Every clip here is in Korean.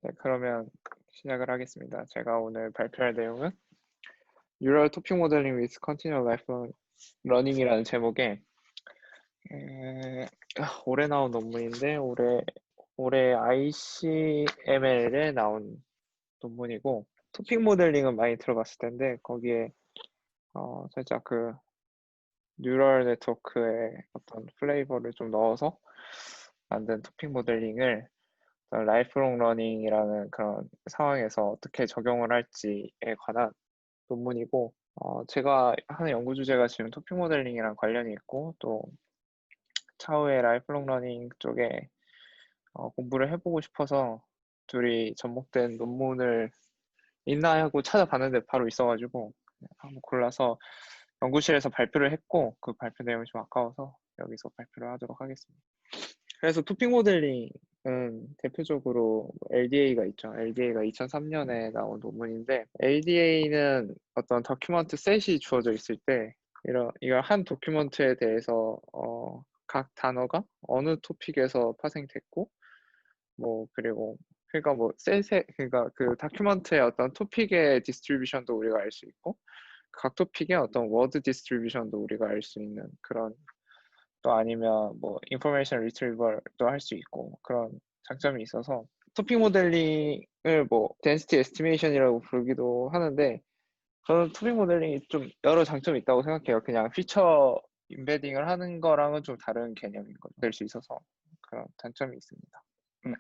네, 그러면 시작을 하겠습니다. 제가 오늘 발표할 내용은 Neural Topic Modeling with Continuous Lifelong Learning이라는 제목의 올해 나온 논문인데 올해 ICML에 나온 논문이고, 토픽 모델링은 많이 들어봤을 텐데 거기에 살짝 그 뉴럴 네트워크의 어떤 플레이버를 좀 넣어서 만든 토픽 모델링을 라이프롱 러닝이라는 그런 상황에서 어떻게 적용을 할지에 관한 논문이고, 제가 하는 연구 주제가 지금 토픽 모델링이랑 관련이 있고, 또 차후에 라이프롱 러닝 쪽에 공부를 해보고 싶어서 둘이 접목된 논문을 있나 하고 찾아봤는데 바로 있어가지고 한번 골라서 연구실에서 발표를 했고, 그 발표 내용이 좀 아까워서 여기서 발표를 하도록 하겠습니다. 그래서 토픽 모델링은 대표적으로 LDA가 있죠. LDA가 2003년에 나온 논문인데, LDA는 어떤 다큐먼트 셋이 주어져 있을 때 이걸 한 도큐먼트에 대해서 각 단어가 어느 토픽에서 파생됐고, 그리고 그러니까 셋의, 그러니까 그 다큐먼트의 어떤 토픽의 디스트리뷰션도 우리가 알 수 있고, 각 토픽의 어떤 워드 디스트리뷰션도 우리가 알 수 있는 그런, 또 아니면 인포메이션 리트리버도 할 수 있고, 그런 장점이 있어서 토픽 모델링을 density estimation이라고 부르기도 하는데, 저는 토픽 모델링이 좀 여러 장점이 있다고 생각해요. 그냥 피처 임베딩을 하는 거랑은 좀 다른 개념인 거 될 수 있어서 그런 단점이 있습니다.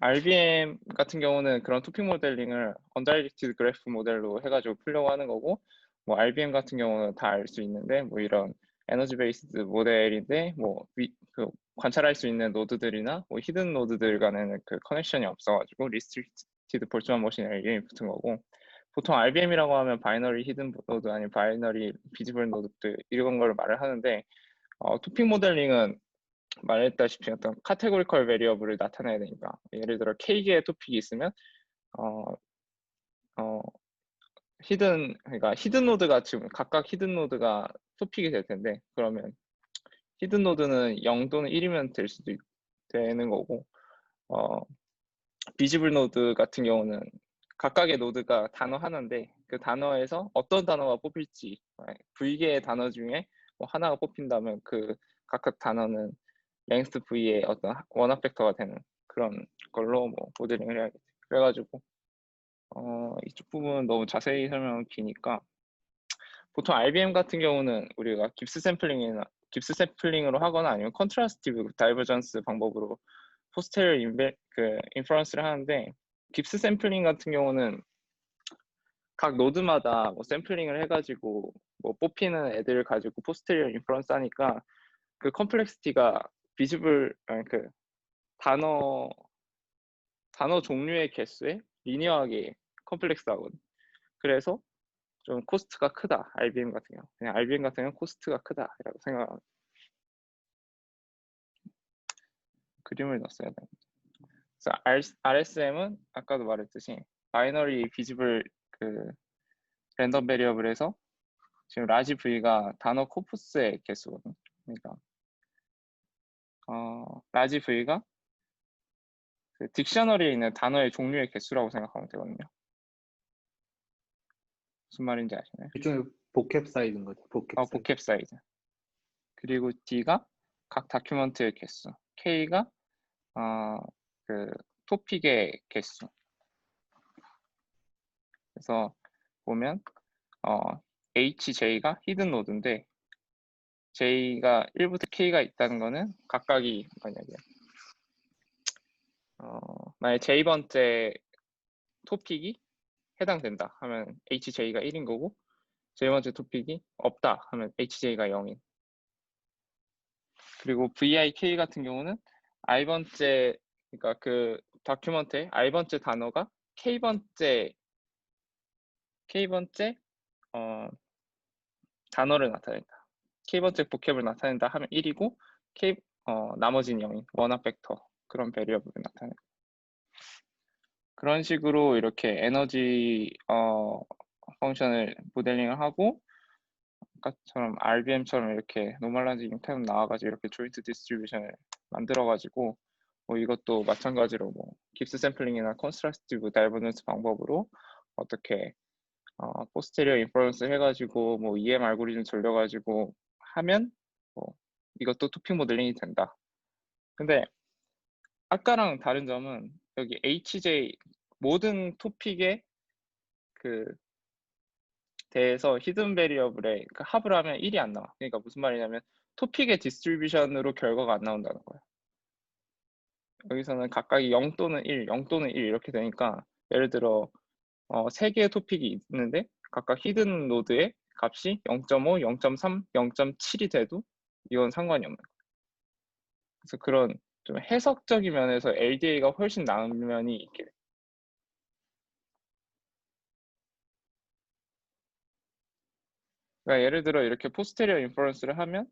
RBM 같은 경우는 그런 토픽 모델링을 언다이렉티드 그래프 모델로 해가지고 풀려고 하는 거고, RBM 같은 경우는 다 알 수 있는데, 이런 에너지 베이스드 모델인데, 그 관찰할 수 있는 노드들이나 히든 노드들 간에는 그 커넥션이 없어가지고 리스트릭티드 볼트만 머신 RBM이 붙은 거고, 보통 RBM이라고 하면 바이너리 히든 노드 아니면 바이너리 비지블 노드들 이런 걸 말을 하는데, 토픽 모델링은 말했다시피 어떤 카테고리컬 베리어블을 나타내야 되니까, 예를 들어 K개의 토픽이 있으면 그러니까 히든 노드가 지금 각각 히든 노드가 토픽이 될 텐데, 그러면 히든 노드는 0 또는 1이면 될 수도 되는 거고, 비지블 노드 같은 경우는 각각의 노드가 단어 하나인데 그 단어에서 어떤 단어가 뽑힐지, V개의 단어 중에 하나가 뽑힌다면 그 각각 단어는 랭스트 V의 어떤 원합 벡터가 되는 그런 걸로 모델링을 해야겠죠. 그래가지고 이쪽 부분은 너무 자세히 설명은 기니까, 보통 RBM 같은 경우는 우리가 깁스 샘플링으로 하거나 아니면 컨트라스티브 다이버전스 방법으로 포스테리어 인퍼런스를 하는데, 깁스 샘플링 같은 경우는 각 노드마다 샘플링을 해가지고 뽑히는 애들을 가지고 포스테리어 인퍼런스 하니까 그 컴플렉시티가 그 단어 종류의 개수에 리니어하게 컴플렉스 하거든. 그래서 좀 코스트가 크다. RBM 같은 경우. 그냥 RBM 같은 경우는 코스트가 크다라고 생각합니다. 그림을 넣었어야 돼. 그래서 RSM은 아까도 말했듯이 바이너리 비지블 그 랜덤 베리어블에서 지금 라지 V가 단어 코푸스의 개수거든. 그러니까 라지 V가 그 딕셔너리에 있는 단어의 종류의 개수라고 생각하면 되거든요. 무슨 말인지 아시나요? 일종의 보캡 사이즈인 거죠. 보캡 사이즈. 그리고 D가 각 다큐먼트의 개수, K가 그 토픽의 개수. 그래서 보면 HJ가 히든 노드인데, J가 1부터 K가 있다는 거는 각각이 만약에 J번째 토픽이 해당된다 하면 HJ가 1인 거고, J번째 토픽이 없다 하면 HJ가 0인. 그리고 VIK 같은 경우는 I번째, 그러니까 그 다큐먼트의 I번째 단어가 K번째 단어를 나타낸다. K번째 보캡을 나타낸다 하면 1이고, 나머지는 0인 원합 벡터, 그런 베리어블을 나타낸다. 그런 식으로 이렇게 에너지 펑션을 모델링을 하고, 아까처럼 RBM처럼 이렇게 노멀라이징 템 나와가지고 이렇게 조인트 디스트리뷰션을 만들어가지고 뭐 이것도 마찬가지로 뭐 깁스 샘플링이나 컨스트럭티브 다이버전스 방법으로 어떻게 포스테리어 인퍼런스 해가지고 뭐 EM 알고리즘 돌려가지고 하면 뭐 이것도 토픽 모델링이 된다. 근데 아까랑 다른 점은 여기 HJ 모든 토픽에 그 대해서 히든 베리어블에 그 합을 하면 1이 안 나와. 그러니까 무슨 말이냐면 토픽의 디스트리뷰션으로 결과가 안 나온다는 거야. 여기서는 각각이 0 또는 1, 0 또는 1 이렇게 되니까 예를 들어 3개의 토픽이 있는데 각각 히든 노드의 값이 0.5, 0.3, 0.7이 돼도 이건 상관이 없는 거야. 그래서 그런 좀 해석적인 면에서 LDA가 훨씬 나은 면이 있게 돼. 그러니까 예를 들어 이렇게 포스테리어 인퍼런스를 하면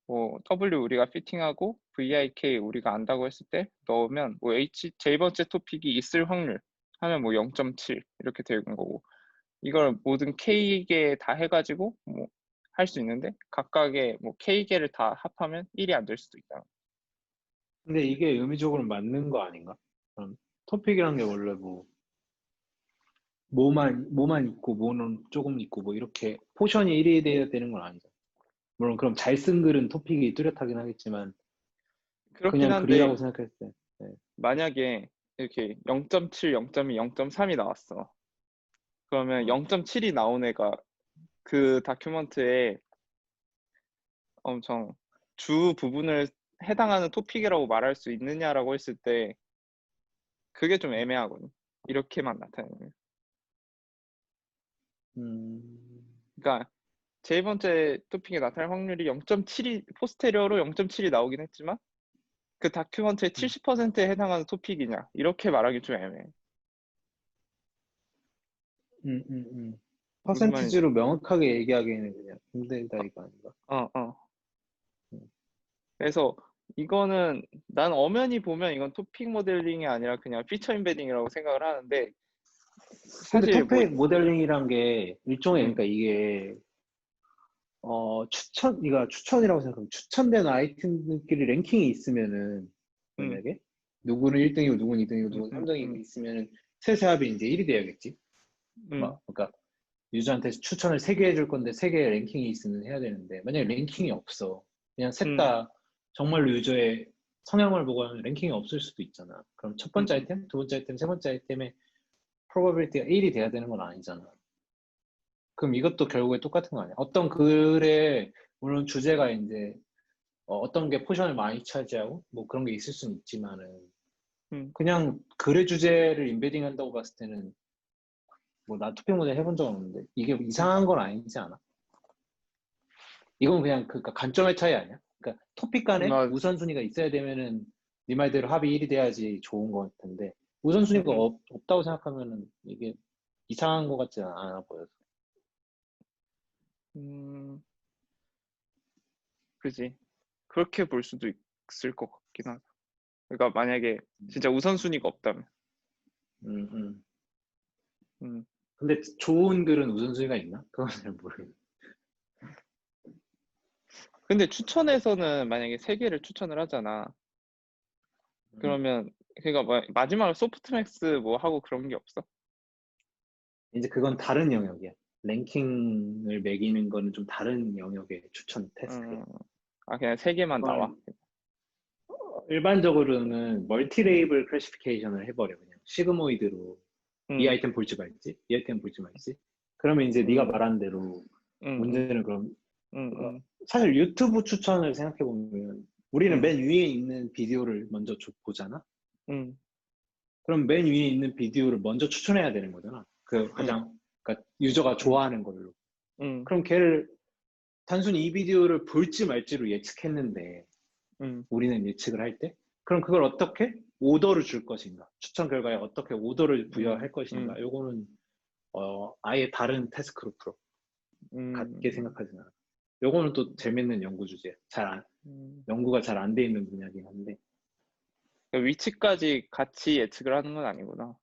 뭐 W 우리가 피팅하고 VIK 우리가 안다고 했을 때 넣으면 뭐 J 번째 토픽이 있을 확률 하면 뭐 0.7 이렇게 되는 거고 이걸 모든 K개 다 해가지고 뭐 할 수 있는데 각각의 뭐 K개를 다 합하면 1이 안 될 수도 있다. 근데 이게 의미적으로 맞는 거 아닌가? 토픽이란 게 원래 뭐만 있고 뭐는 조금 있고 뭐 이렇게 포션이 1이 돼야 되는 건 아니죠. 물론 그럼 잘 쓴 글은 토픽이 뚜렷하긴 하겠지만 그렇긴 그냥 한데 글이라고 생각했을 때 네. 만약에 이렇게 0.7, 0.2, 0.3이 나왔어. 그러면 0.7이 나온 애가 그 다큐멘트에 엄청 주 부분을 해당하는 토픽이라고 말할 수 있느냐라고 했을 때 그게 좀 애매하거든. 이렇게만 나타내는. 그러니까 제 번째 토픽에 나타날 확률이 0.7이 포스테리어로 0.7이 나오긴 했지만 그 다큐멘트의 70%에 해당하는 토픽이냐 이렇게 말하기 좀 애매해. 무슨 말인지. 퍼센티지로 명확하게 얘기하기에는 그냥 힘들다 이거 아닌가? 어. 음. 그래서 이거는 난 엄연히 보면 이건 토픽 모델링이 아니라 그냥 피처 인베딩이라고 생각을 하는데 근데 사실 뭐 토픽 모델링이란 게 일종의 그러니까 이게 네가 추천이라고 생각하면 추천된 아이템들끼리 랭킹이 있으면은 음, 만약에 누구는 1등이고 누구는 2등이고 음, 누구는 음, 3등이고 음, 있으면은 셋의 합이 이제 1이 돼야겠지. 음, 막 그러니까 유저한테 추천을 3개 해줄 건데 3개의 랭킹이 있으면 해야 되는데 만약에 랭킹이 없어. 그냥 셋 음, 다 정말로 유저의 성향을 보고 하면 랭킹이 없을 수도 있잖아. 그럼 첫 번째 음, 아이템, 두 번째 아이템, 세 번째 아이템의 probability가 1이 돼야 되는 건 아니잖아. 그럼 이것도 결국에 똑같은 거 아니야? 어떤 글에 물론 주제가 이제 어떤 게 포션을 많이 차지하고 뭐 그런 게 있을 수는 있지만은 음. 그냥 글의 주제를 인베딩 한다고 봤을 때는 뭐 나 투표 모델 해본 적은 없는데 이게 이상한 건 아니지 않아? 이건 그냥 그러니까 관점의 차이 아니야? 그러니까 토픽 간에 나, 우선순위가 있어야 되면은 네 말대로 합이 1이 돼야지 좋은 것 같은데 우선순위가 음, 없다고 생각하면은 이게 이상한 것 같지 않아 보여서. 음, 그지. 그렇게 볼 수도 있을 것 같긴 하다. 그러니까 만약에 진짜 우선순위가 없다면. 음, 음. 음. 근데 좋은 글은 우선순위가 있나? 그건 잘 모르겠네. 근데 추천에서는 만약에 3개를 추천을 하잖아. 그러면 그러니까 마지막으로 소프트맥스 뭐 하고 그런 게 없어? 이제 그건 다른 영역이야. 랭킹을 매기는 거는 좀 다른 영역의 추천 테스트야. 그냥 3개만 나와. 그건 일반적으로는 멀티 레이블 클래시피케이션을 해버려 그냥 시그모이드로 이 음, 아이템 볼지 말지, 이 아이템 볼지 말지. 그러면 이제 네가 음, 말한 대로 음, 문제는 그럼 음, 사실 유튜브 추천을 생각해 보면 우리는 음, 맨 위에 있는 비디오를 먼저 보잖아. 음, 그럼 맨 위에 있는 비디오를 먼저 추천해야 되는 거잖아. 그 음, 가장 그러니까 유저가 음, 좋아하는 걸로. 음, 그럼 걔를 단순히 이 비디오를 볼지 말지로 예측했는데 음, 우리는 예측을 할 때 그럼 그걸 어떻게 오더를 줄 것인가 추천 결과에 어떻게 오더를 부여할 것인가 음, 요거는 아예 다른 태스크로 풀어 같게 음, 생각하진 않아. 요거는 또 재밌는 연구 주제야. 음. 연구가 잘 안 돼 있는 분야긴 한데 그러니까 위치까지 같이 예측을 하는 건 아니구나.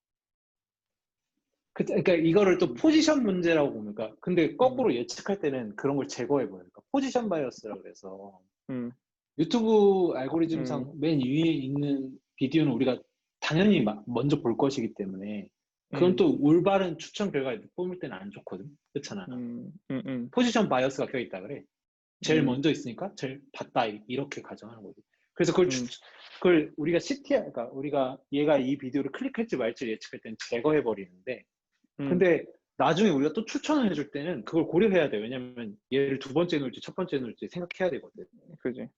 그러니까 이거를 또 음, 포지션 문제라고 보니까 근데 음, 거꾸로 예측할 때는 그런 걸 제거해 버려요. 그러니까 포지션 바이어스라 그래서 음, 유튜브 음, 알고리즘상 맨 위에 있는 비디오는 우리가 당연히 먼저 볼 것이기 때문에 그건 또 올바른 추천 결과를 뽑을 때는 안 좋거든. 그렇잖아. 포지션 바이어스가 껴있다 그래. 제일 먼저 있으니까 제일 봤다 이렇게 가정하는 거지. 그래서 그걸 우리가 그러니까 우리가 얘가 이 비디오를 클릭할지 말지 예측할 때는 제거해 버리는데, 근데 나중에 우리가 또 추천을 해줄 때는 그걸 고려해야 돼. 왜냐면 얘를 두 번째 놓을지 첫 번째 놓을지 생각해야 되거든. 그지.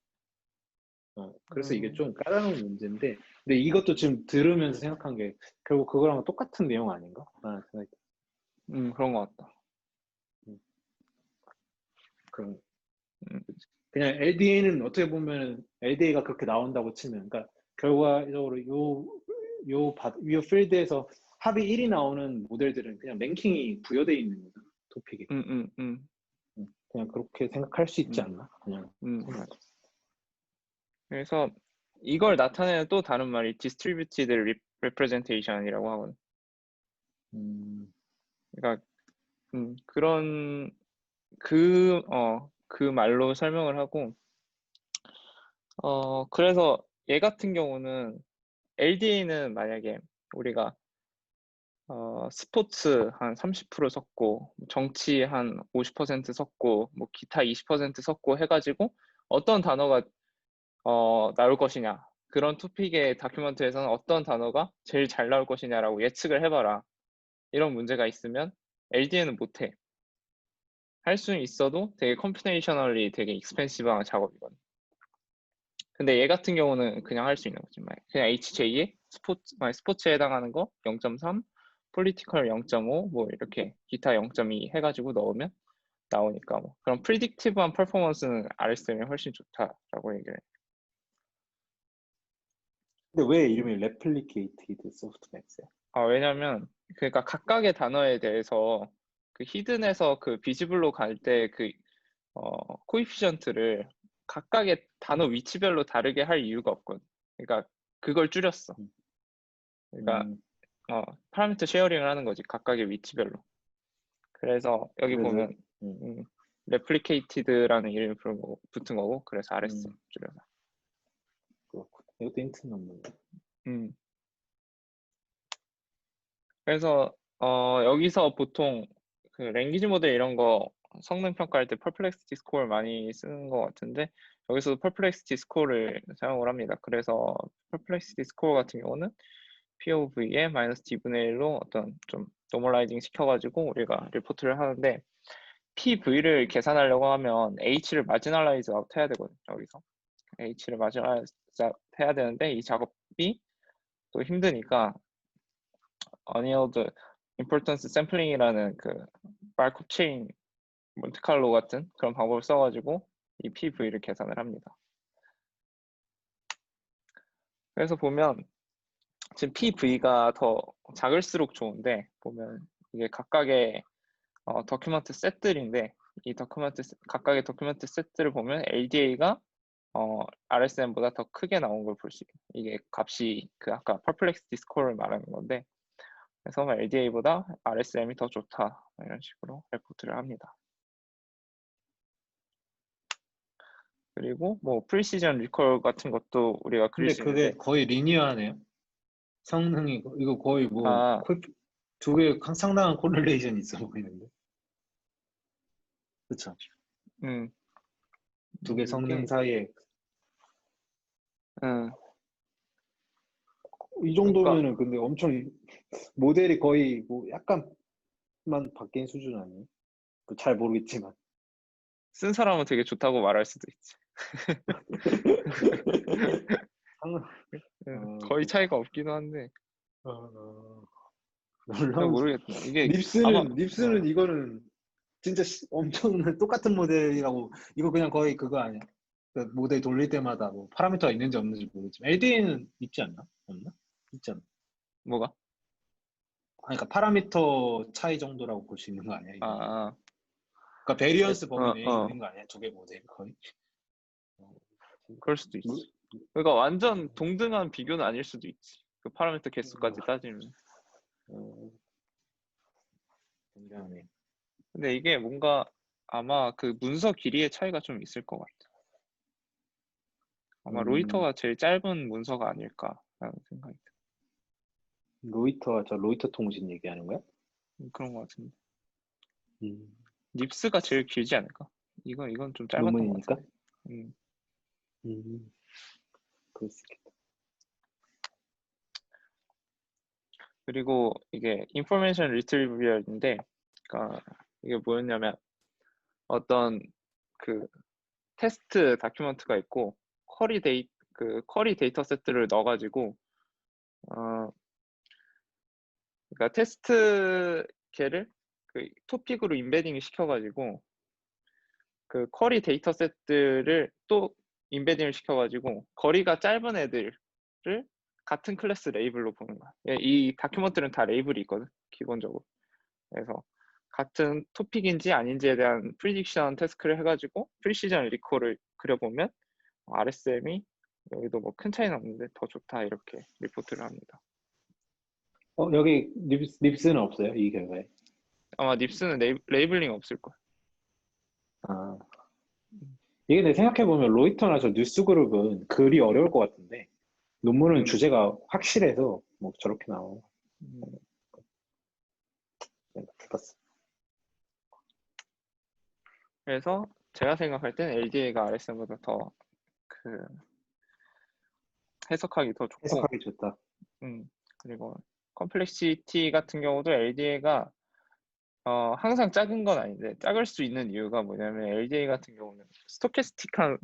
그래서 이게 좀 까다로운 문제인데, 근데 이것도 지금 들으면서 생각한 게 결국 그거랑 똑같은 내용 아닌가? 라는 생각이 그런 것 같다. 그럼 그냥 LDA는 어떻게 보면 LDA가 그렇게 나온다고 치면, 그러니까 결과적으로 요 필드에서 합이 1이 나오는 모델들은 그냥 랭킹이 부여되어 있는 거다, 토픽에. 그냥 그렇게 생각할 수 있지 않나? 그냥. 그래서 이걸 나타내는 또 다른 말이 distributed representation이라고 하거든. 그러니까 그런 그 말로 설명을 하고, 그래서 얘 같은 경우는 LDA는 만약에 우리가 스포츠 한 30% 섞고 정치 한 50% 섞고 뭐 기타 20% 섞고 해가지고 어떤 단어가 나올 것이냐, 그런 토픽의 다큐멘터리에서는 어떤 단어가 제일 잘 나올 것이냐라고 예측을 해봐라, 이런 문제가 있으면 LDA는 못해. 할 수는 있어도 되게 컴퓨테이셔널리 되게 익스펜시브한 작업이거든. 근데 얘 같은 경우는 그냥 할 수 있는 거지. 그냥 HJ에 스포츠에 해당하는 거 0.3, 폴리티컬 0.5, 뭐 이렇게 기타 0.2 해가지고 넣으면 나오니까, 뭐 그런 프리딕티브한 퍼포먼스는 RSM이 훨씬 좋다라고 얘기를 해. 근데 왜 이름이 레플리케이티드 소프트맥스야? 왜냐면 그러니까 각각의 단어에 대해서 그 히든에서 그 비지블로 갈 때 그 코이피션트를 각각의 단어 위치별로 다르게 할 이유가 없거든. 그러니까 그걸 줄였어. 그러니까 파라미터 쉐어링을 하는 거지, 각각의 위치별로. 그래서 여기 보면 replicated라는 이름이 붙은 거고, 그래서 RSM 줄여서. 그렇군. 이것도 힌트는 없는 거. 그래서 여기서 보통 그 랭귀지 모델 이런 거 성능 평가할 때 퍼플렉시티 스코어를 많이 쓰는 것 같은데, 여기서도 퍼플렉시티 스코어를 사용을 합니다. 그래서 퍼플렉시티 스코어 같은 경우는 POV에 마이너스 D분의 1로 어떤 좀 노멀라이징 시켜가지고 우리가 리포트를 하는데, PV를 계산하려고 하면 H를 마지널라이즈 아웃 해야 되거든요. 여기서 H를 마지널라이즈 아웃 해야 되는데 이 작업이 또 힘드니까 어니어드 임포턴스 샘플링이라는 그 마르콥 체인 몬테칼로 같은 그런 방법을 써가지고 이 PV를 계산을 합니다. 그래서 보면 지금 PV가 더 작을수록 좋은데, 보면 이게 각각의 도큐먼트 셋들인데, 이 각각의 도큐먼트 셋들을 보면 LDA가 RSM보다 더 크게 나온 걸 볼 수 있어요. 이게 값이 그 아까 퍼플렉시티 스코어를 말하는 건데, 그래서 LDA보다 RSM이 더 좋다, 이런 식으로 레포트를 합니다. 그리고 뭐 프리시전 리콜 같은 것도 우리가 그릴 근데 수 그게 있는데, 거의 리니어하네요. 성능이 이거 거의 뭐 두 개 상당한 코릴레이션이 있어 보이는데. 그렇죠. 두 개 성능 사이에 이 정도면은 근데 엄청 모델이 거의 뭐 약간만 바뀐 수준 아니에요? 잘 모르겠지만 쓴 사람은 되게 좋다고 말할 수도 있지. 거의 차이가 없기도 한데. 잘 모르겠다. 이게 립스는 이거는 진짜 엄청 똑같은 모델이라고. 이거 그냥 거의 그거 아니야? 그 모델 돌릴 때마다 뭐 파라미터가 있는지 없는지 모르겠지만 LDA는 있지 않나? 없나? 있지 않나? 뭐가? 그러니까 파라미터 차이 정도라고 볼 수 있는 거 아니야? 그러니까 베리언스 범위 내에 있는 거 아니야? 두 개 모델 거의? 그럴 수도 있지. 그러니까 완전 동등한 비교는 아닐 수도 있지. 그 파라미터 개수까지 따지면. 굉장하네. 근데 이게 뭔가 아마 그 문서 길이의 차이가 좀 있을 것 같아. 아마 로이터가 제일 짧은 문서가 아닐까, 생각이 로이터 통신 얘기하는 거야? 그런 것 같은데. 음, 닙스가 제일 길지 않을까? 이건 좀 짧았던 것 논문이니까? 같은데. 음. 음, 그럴 수 있겠다. 그리고 이게 인포메이션 리트리비얼인데, 그러니까 이게 뭐였냐면 어떤 그 테스트 다큐멘트가 있고 쿼리 데이터 세트를 넣어가지고 그러니까 테스트 걔를 그 토픽으로 인베딩 시켜가지고 그 쿼리 데이터 세트를 또 인베딩을 시켜가지고 거리가 짧은 애들을 같은 클래스 레이블로 보는 거야. 이 다큐멘트는 다 레이블이 있거든, 기본적으로. 그래서 같은 토픽인지 아닌지에 대한 프리딕션 태스크를 해가지고 프리시전 리콜을 그려보면 RSM이 여기도 뭐 큰 차이는 없는데 더 좋다 이렇게 리포트를 합니다. 여기 립스는 없어요, 이 결과에? 아마 닙스는 레이블링 없을 거야. 아, 이게 내 생각해보면 로이터나 저 뉴스그룹은 글이 어려울 것 같은데, 논문은 음, 주제가 확실해서 뭐 저렇게 나오고, 음. 싶었어. 그래서 제가 생각할 땐 LDA가 RSM보다 더 그 해석하기 더 좋고, 해석하기 좋다. 그리고 컴플렉시티 같은 경우도 LDA가 항상 작은 건 아닌데 작을 수 있는 이유가 뭐냐면 LDA 같은 경우는 스토캐스틱한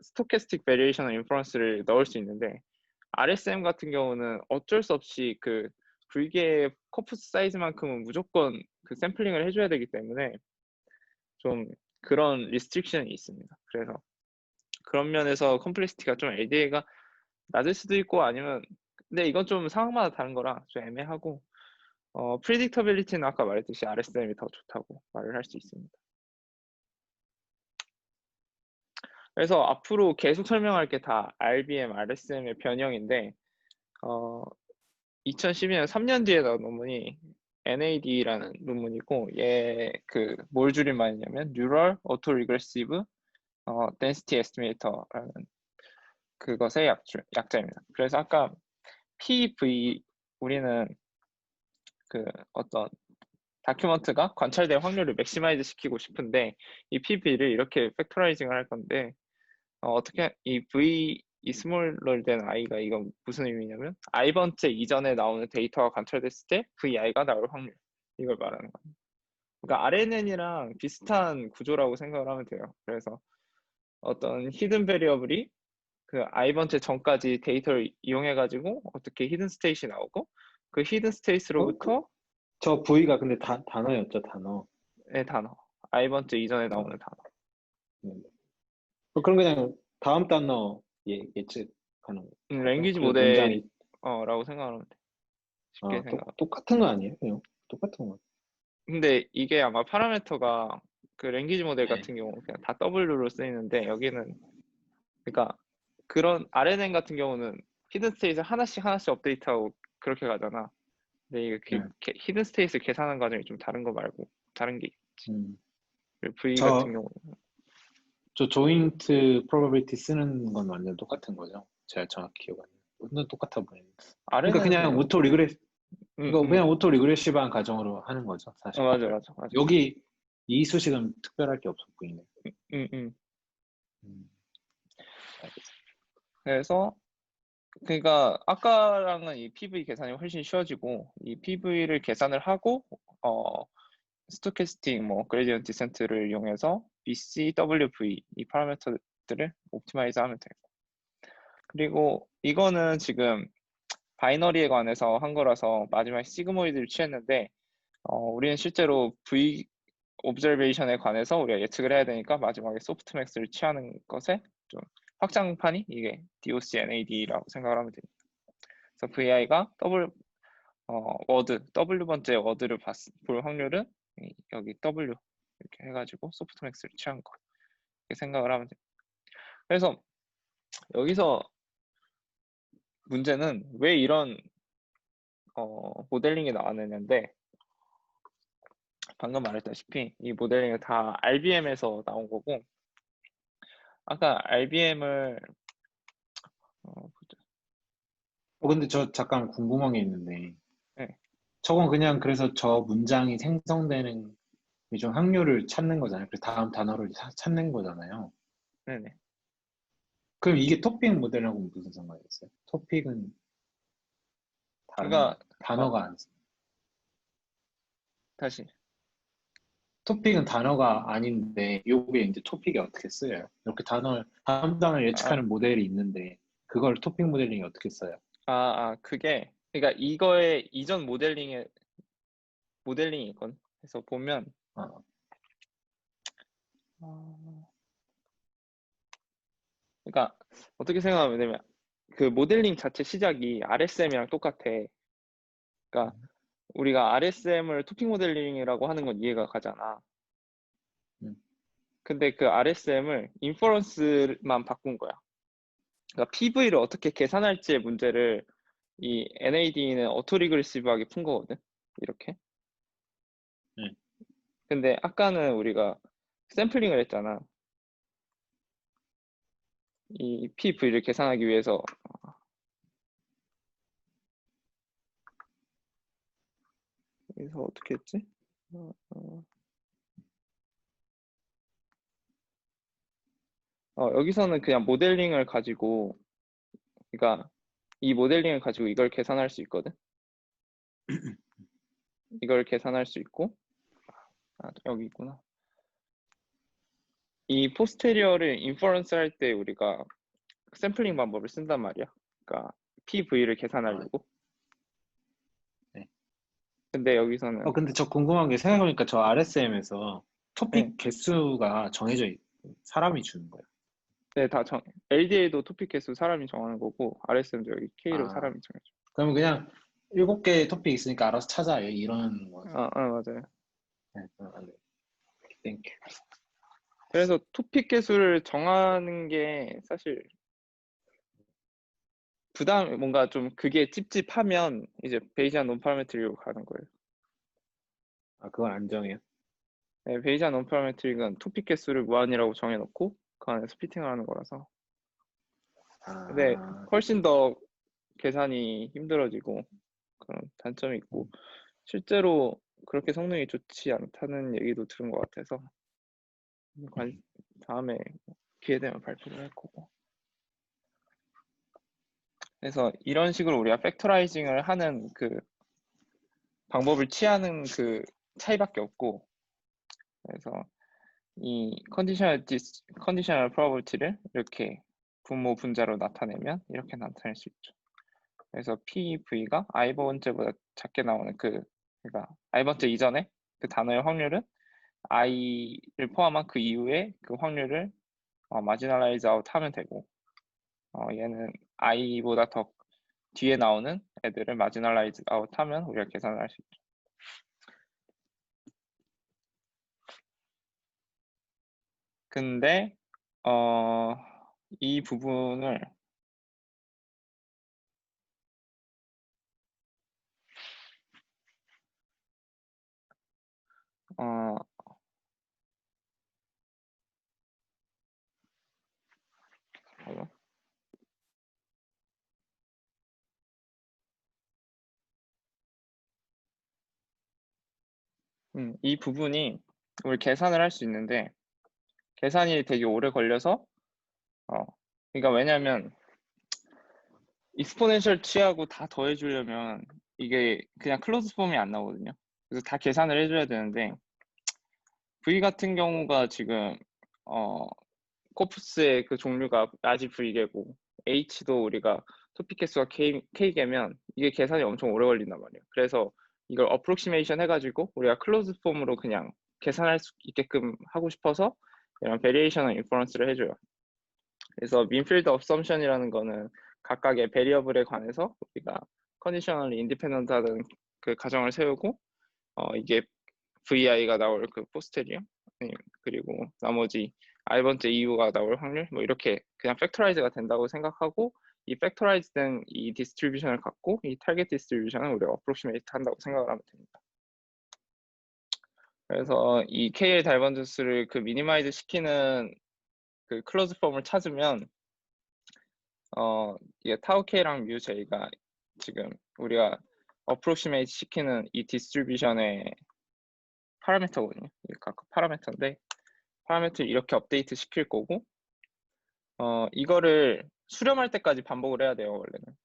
스토캐스틱 베리에이션 인퍼런스를 넣을 수 있는데 RSM 같은 경우는 어쩔 수 없이 그 불개의 코프스 사이즈만큼은 무조건 그 샘플링을 해줘야 되기 때문에 좀 그런 리스트릭션이 있습니다. 그래서 그런 면에서 컴플렉시티가 좀 LDA가 낮을 수도 있고 아니면 근데 이건 좀 상황마다 다른 거라 좀 애매하고 프리딕터빌리티는 아까 말했듯이 RSM이 더 좋다고 말을 할 수 있습니다. 그래서 앞으로 계속 설명할 게 다 RBM, RSM의 변형인데 2012년 3년 뒤에 나온 논문이 NAD라는 논문이고 얘 그 뭘 줄임말이냐면 Neural Autoregressive Density Estimator라는 그것의 약자입니다. 그래서 아까 PV 우리는 그 어떤 다큐먼트가 관찰될 확률을 맥시마이즈 시키고 싶은데 이 PV를 이렇게 팩토라이징을 할 건데 어떻게 이 V 이 스몰러 된 i가 이건 무슨 의미냐면 i번째 이전에 나오는 데이터가 관찰됐을 때 VI가 나올 확률 이걸 말하는 거예요. 그러니까 RNN이랑 비슷한 구조라고 생각을 하면 돼요. 그래서 어떤 히든 베리어블이 그 i번째 전까지 데이터를 이용해 가지고 어떻게 히든 스테이트이 나오고 그 히든 스테이트로부터 저 V가 근데 단어였죠, 단어. 단어 i번째 이전에 어, 나오는 단어 네. 그럼 그냥 다음 단어 예측하는 거죠. 랭귀지 그 문장이 모델라고 생각하면 돼. 쉽게 생각. 똑같은 거 아니에요? 그냥 똑같은 거. 근데 이게 아마 파라미터가 그 랭귀지 모델 네. 같은 경우 그냥 다 W로 쓰이는데 여기는 그러니까 그런 RNN 같은 경우는 히든 스테이트 하나씩 업데이트하고 그렇게 가잖아. 근데 이게 네. 히든 스테이트 계산하는 과정이 좀 다른 거 말고 다른 게 있지. 음. 그리고 V 같은 저, 경우는 저 조인트 프로바빌리티 쓰는 건 완전 똑같은 거죠. 제가 정확히 기억 안 나요. 완전 똑같아 보이는데. 그러니까 RNN은 그냥 근데 음, 음. 그냥 오토 리그레시브한 가정으로 하는 거죠, 사실. 맞아. 여기 이 수식은 특별할 게 없어 보이네. 음, 음. 음, 알겠어. 그래서 그러니까 아까랑은 이 PV 계산이 훨씬 쉬워지고 이 PV를 계산을 하고 스토캐스틱 뭐 그레디언트 디센트를 이용해서 BCWV 이 파라미터들을 옵티마이즈 하면 돼요. 그리고 이거는 지금 바이너리에 관해서 한 거라서 마지막에 시그모이드를 취했는데 우리는 실제로 V 옵저베이션에 관해서 우리가 예측을 해야 되니까 마지막에 소프트맥스를 취하는 것에 좀 확장판이 이게 DOCNAD라고 생각을 하면 됩니다. 그래서 VI가 W 번째 워드를 볼 확률은 여기 W 이렇게 해가지고 소프트맥스를 취한 거 이렇게 생각을 하면 돼요. 그래서 여기서 문제는 왜 이런 모델링이 나왔느냐인데 방금 말했다시피 이 모델링은 다 RBM에서 나온 거고 아까 RBM을 근데 저 잠깐 궁금한 게 있는데, 네, 저건 그냥 그래서 저 문장이 생성되는 좀 확률을 찾는 거잖아요. 그래서 다음 단어를 찾는 거잖아요. 네네. 그럼 이게 토픽 모델하고 무슨 상관이 있어요? 토픽은 그러니까 단어가 안, 다시. 토픽은 단어가 아닌데, 요게 이제 토픽이 어떻게 쓰여요? 이렇게 다음 단어를 아, 예측하는 모델이 있는데, 그걸 토픽 모델링이 어떻게 써요? 그게 그러니까 이거의 이전 모델링이 있거든. 그래서 보면 어, 어, 그러니까 어떻게 생각하면 되면 그 모델링 자체 시작이 RSM이랑 똑같아. 그러니까 우리가 RSM을 토픽 모델링이라고 하는 건 이해가 가잖아. 음, 근데 그 RSM을 인퍼런스만 바꾼 거야. 그러니까 PV를 어떻게 계산할지의 문제를 이 NAD는 어토리그레시브하게 푼 거거든. 이렇게. 네. 근데 아까는 우리가 샘플링을 했잖아. 이 PV를 계산하기 위해서. 그래서 어떻게 했지? 어, 어, 여기서는 그냥 모델링을 가지고, 그러니까 이 모델링을 가지고 이걸 계산할 수 있거든. 이걸 계산할 수 있고, 여기 있구나. 이 포스테리어를 인퍼런스 할 때 우리가 샘플링 방법을 쓴단 말이야. 그러니까 PV를 아, 계산하려고. 네. 근데 여기서는 근데 저 궁금한 게 생각해보니까 저 RSM에서 네, 토픽 개수가 정해져 사람이 주는 거예요. 네, LDA도 토픽 개수 사람이 정하는 거고 RSM도 여기 K로 아, 사람이 정해줘. 그러면 그냥 7개의 토픽 있으니까 알아서 찾아. 이런 거죠. 맞아요. 네, 네. 땡큐. 그래서 토픽 개수를 정하는 게 사실 뭔가 좀 그게 찝찝하면 이제 베이지안 논파라메트릭으로 가는 거예요. 그건 안 정해요. 네, 베이지안 논파라메트릭은 토픽 개수를 무한이라고 정해놓고 그 안에 스피팅을 하는 거라서. 근데 아, 훨씬 더 계산이 힘들어지고 그런 단점이 있고 실제로 그렇게 성능이 좋지 않다는 얘기도 들은 것 같아서 다음에 기회 되면 발표를 할 거고. 그래서 이런 식으로 우리가 팩토라이징을 하는 그 방법을 취하는 그 차이밖에 없고, 그래서 이 컨디셔널 프로버티를 이렇게 분모 분자로 나타내면 이렇게 나타낼 수 있죠. 그래서 PV가 i번째보다 작게 나오는 그러니까 i번째 이전에 그 단어의 확률은 i를 포함한 그 이후에 그 확률을 마지널라이즈 아웃 하면 되고, 얘는 i보다 더 뒤에 나오는 애들을 마지널라이즈 아웃 하면 우리가 계산을 할 수 있죠. 근데 이 부분을 어, 잠깐만. 이 부분이 우리 계산을 할 수 있는데 계산이 되게 오래 걸려서 그러니까 왜냐면 익스포넨셜 취하고 다 더해주려면 이게 그냥 클로즈 폼이 안 나오거든요. 그래서 다 계산을 해줘야 되는데 V 같은 경우가 지금 코프스의 그 종류가 라지 V개고 H도 우리가 토픽 개수가 K개면 이게 계산이 엄청 오래 걸린단 말이에요. 그래서 이걸 어프록시메이션 해가지고 우리가 클로즈 폼으로 그냥 계산할 수 있게끔 하고 싶어서 이런 베리에이션을 인퍼런스를 해줘요. 그래서 민필드 업섬션이라는 거는 각각의 베리어블에 관해서 우리가 컨디셔널리 인디펜던트 하는 그 가정을 세우고 이게 VI가 나올 그 포스테리어 그리고 나머지 I번째 EU가 나올 확률 뭐 이렇게 그냥 팩토라이즈가 된다고 생각하고 이 팩토라이즈 된 이 디스트리뷰션을 갖고 이 타겟 디스트리뷰션을 우리가 어프로시메이트 한다고 생각을 하면 됩니다. 그래서 이 KL 다이버전스를 그 미니마이즈 시키는 그 클로즈 폼을 찾으면 이게 타우 K랑 뮤 J가 지금 우리가 어프로시메이트 시키는 이 디스트리뷰션의 파라미터거든요. 이 각각 파라미터인데 파라미터를 이렇게 업데이트 시킬 거고 이거를 수렴할 때까지 반복을 해야 돼요. 원래는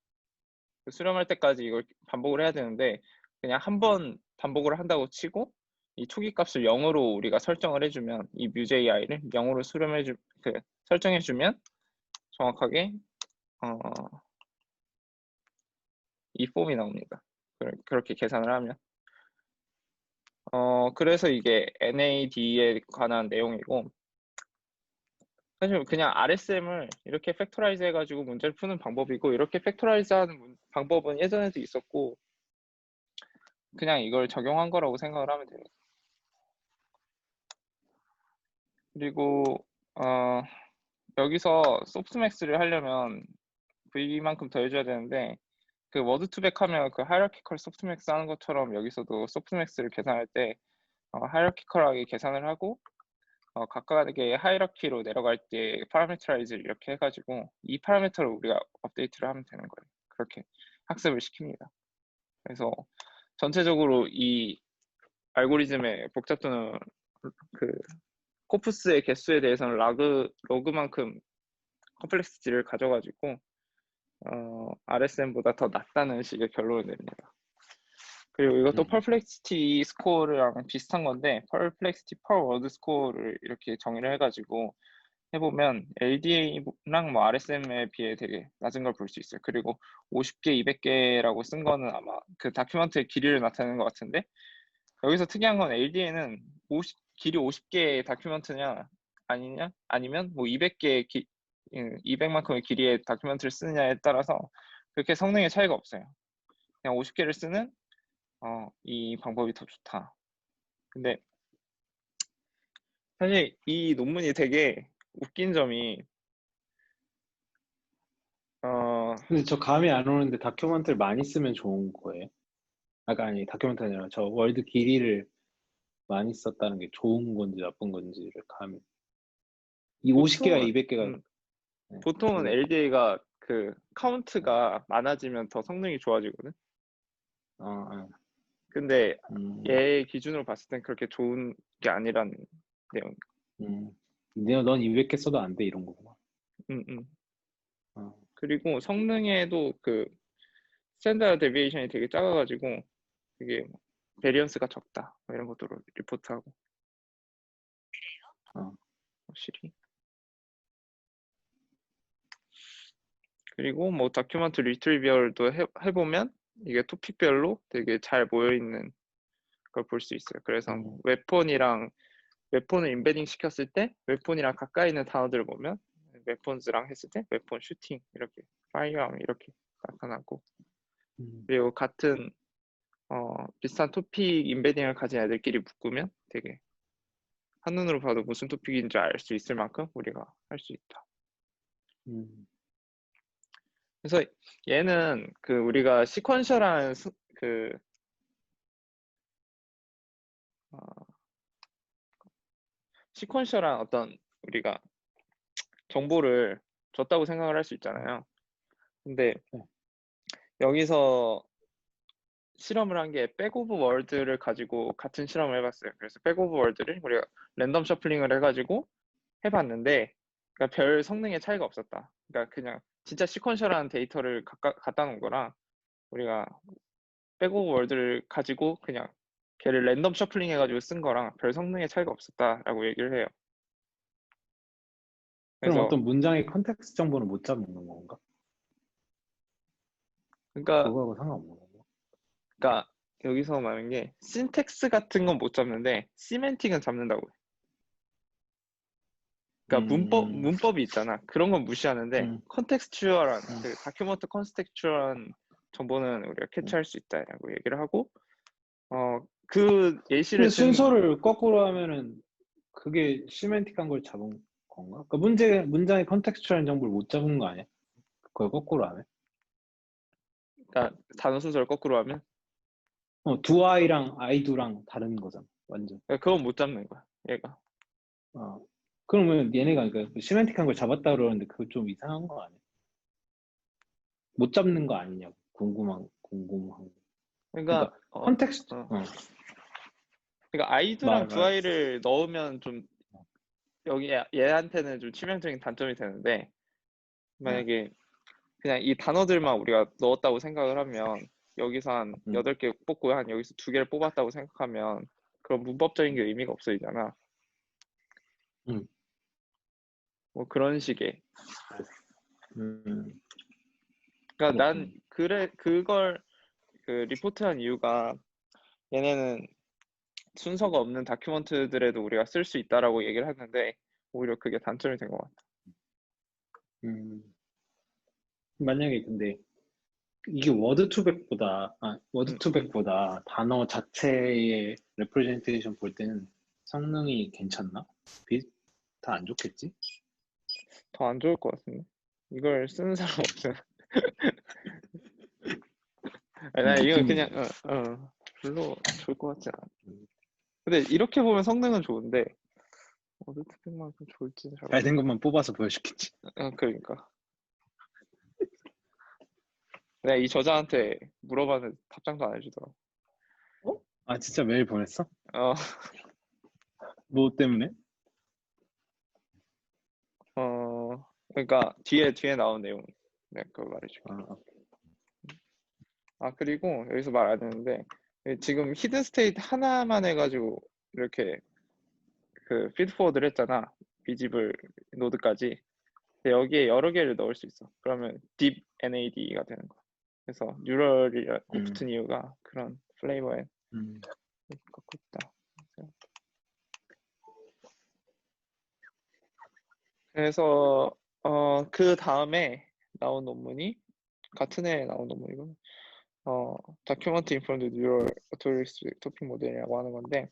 수렴할 때까지 이걸 반복을 해야 되는데 그냥 한 번 반복을 한다고 치고 이 초기 값을 0으로 우리가 설정을 해주면 이 뮤제이를 0으로 설정해주면 정확하게 이 폼이 나옵니다. 그렇게 계산을 하면 그래서 이게 NAD에 관한 내용이고 사실 그냥 RSM을 이렇게 팩토라이즈 해가지고 문제를 푸는 방법이고 이렇게 팩토라이즈 하는 방법은 예전에도 있었고 그냥 이걸 적용한 거라고 생각을 하면 됩니다. 그리고 여기서 소프트맥스를 하려면 V만큼 더 해줘야 되는데 그 워드 투백 하면 그 하이라키컬 소프트맥스 하는 것처럼 여기서도 소프트맥스를 계산할 때 하이라키컬하게 계산을 하고 각각의 하이라키로 내려갈 때 파라미터라이즈를 이렇게 해가지고 이 파라미터를 우리가 업데이트를 하면 되는 거예요. 그렇게 학습을 시킵니다. 그래서 전체적으로 이 알고리즘의 복잡도는 그 코프스의 개수에 대해서는 로그만큼 컴플렉시티를 가져가지고 RSM보다 더 낮다는 식의 결론을 냅니다. 그리고 이것도 퍼플렉시티 스코어랑 비슷한 건데 퍼플렉시티 퍼 워드 스코어를 이렇게 정의를 해가지고 해보면 LDA랑 뭐 RSM에 비해 되게 낮은 걸 볼 수 있어요. 그리고 50개, 200개라고 쓴 거는 아마 그 다큐멘트의 길이를 나타내는 것 같은데 여기서 특이한 건 LDA는 길이 50개의 다큐멘트냐 아니냐 아니면 뭐 200개의 200만큼의 길이의 다큐멘트를 쓰느냐에 따라서 그렇게 성능의 차이가 없어요. 그냥 50개를 쓰는 이 방법이 더 좋다. 근데 사실 이 논문이 되게 웃긴 점이 근데 저 감이 안 오는데 다큐멘터리를 많이 쓰면 좋은 거예요? 아니 다큐멘터리 아니라 저 월드 길이를 많이 썼다는 게 좋은 건지 나쁜 건지를 감이. 이 50개가 보통은 200개가 보통은 그게 LDA가 그 카운트가 많아지면 더 성능이 좋아지거든. 아, 아, 근데 음, 얘 기준으로 봤을 땐 그렇게 좋은 게 아니란 내용. 넌 200개 써도 안 돼 이런 거구나. 음, 음. 어, 그리고 성능에도 그 스탠다드 데비에이션이 되게 작아가지고 되게 베리언스가 적다 뭐 이런 것도 리포트하고 어, 확실히. 그리고 뭐 다큐멘트 리트리비얼도 해보면 이게 토픽별로 되게 잘 모여있는 걸 볼 수 있어요. 그래서 음, 웹폰을 인베딩 시켰을 때 웹폰이랑 가까이 있는 단어들을 보면 웹폰즈랑 했을 때 웹폰 슈팅 이렇게 파이어암 이렇게 나타나고 음, 그리고 같은 비슷한 토픽 인베딩을 가진 애들끼리 묶으면 되게 한눈으로 봐도 무슨 토픽인지 알 수 있을 만큼 우리가 할 수 있다. 음. 그래서 얘는 그 우리가 시퀀셜한 그 어, 시퀀셜한 어떤 우리가 정보를 줬다고 생각을 할 수 있잖아요. 근데 네. 여기서 실험을 한 게 백오브 월드를 가지고 같은 실험을 해봤어요. 그래서 백오브 월드를 우리가 랜덤 셔플링을 해가지고 해봤는데 그러니까 별 성능의 차이가 없었다. 그러니까 그냥 진짜 시퀀셜한 데이터를 갖다 놓은 거랑 우리가 백오브 월드를 가지고 그냥 걔를 랜덤 셔플링 해가지고 쓴 거랑 별 성능의 차이가 없었다라고 얘기를 해요. 그럼 그래서 어떤 문장의 컨텍스트 정보는 못 잡는 건가? 그러니까 그거하고 상관없는 건가? 그러니까 여기서 말하는 게 신텍스 같은 건 못 잡는데 시멘틱은 잡는다고 해. 그러니까 음, 문법이 있잖아. 그런 건 무시하는데 음, 컨텍스추얼한 음, 그 다큐먼트 컨텍스추얼한 정보는 우리가 음. 캐치할 수 있다라고 얘기를 하고 그 근데 예시를 든 순서를 거꾸로 하면은 그게 시멘틱한 걸 잡은 건가? 그러니까 문장의 컨텍스추얼한 정보를 못 잡은 거 아니야? 그걸 거꾸로 하면? 그러니까 단어 순서를 거꾸로 하면 do I랑 I do랑 다른 거잖아. 완전. 그러니까 그건 못 잡는 거야. 얘가. 어. 그러면 얘네가 그러니까 시멘틱한 걸 잡았다 그러는데 그거 좀 이상한 거 아니야? 못 잡는 거 아니냐고. 궁금한 그러니까 그러니까 컨텍스트 그러니까 I2랑 말 2I를 넣으면 좀 여기 얘한테는 좀 치명적인 단점이 되는데 만약에 그냥 이 단어들만 우리가 넣었다고 생각을 하면 여기서 한 8개 뽑고 한 여기서 2개를 뽑았다고 생각하면 그런 문법적인 게 의미가 없어지잖아. 뭐 그런 식의. 그러니까 난 그걸 그 리포트한 이유가 얘네는 순서가 없는 다큐멘트들에도 우리가 쓸 수 있다라고 얘기를 하는데 오히려 그게 단점이 된 것 같아. 만약에 근데 이게 워드 투백보다 단어 자체의 레프레젠테이션 볼 때는 성능이 괜찮나? 다 안 좋겠지? 더 안 좋을 것 같은데. 이걸 쓰는 사람 없으면. 나 이거 그냥 별로 좋을 것 같지 않아. 근데 이렇게 보면 성능은 좋은데 워드 투백만큼 좋을지는 잘 잘 된 모르겠어. 것만 뽑아서 보여줬겠지. 그러니까. 내가 이 저자한테 물어봤는데 답장도 안 해주더라고. 아 진짜 메일 보냈어? 어, 뭐 때문에? 그러니까 뒤에 나온 내용 내가 그걸 말해줄게. 그리고 여기서 말 안 했는데 지금 히든 스테이트 하나만 해가지고 이렇게 그 피드포워드를 했잖아. 비지블 노드까지. 근데 여기에 여러 개를 넣을 수 있어. 그러면 딥 NAD가 되는 거야. 그래서 뉴럴이라고 붙은 이유가 그런 플레이버에 갖고 있다. 그래서 그 다음에 나온 논문이 같은 해에 나온 논문이고 다큐먼트 인포먼드 뉴럴 어토리스틱 토픽 모델이라고 하는 건데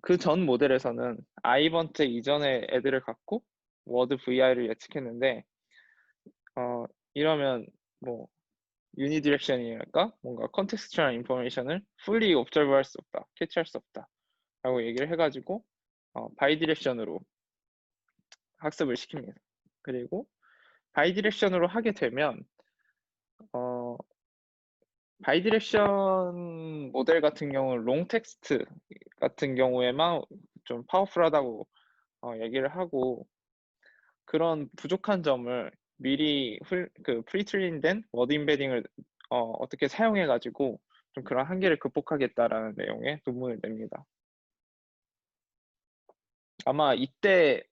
그 전 모델에서는 아이번트 이전의 애들을 갖고 워드 VI를 예측했는데 이러면 뭐 유니디렉션이랄까 뭔가 컨텍스트ral 인포메이션을 fully observe 할 수 없다, 캐치할 수 없다 라고 얘기를 해가지고 바이디렉션으로 학습을 시킵니다. 그리고 바이디렉션으로 하게 되면 바이디렉션 모델 같은 경우는 롱 텍스트 같은 경우에만 좀 파워풀하다고 얘기를 하고 그런 부족한 점을 미리 그 프리트레인된 워드 임베딩을 어떻게 사용해 가지고 좀 그런 한계를 극복하겠다라는 내용의 논문을 냅니다. 아마 이때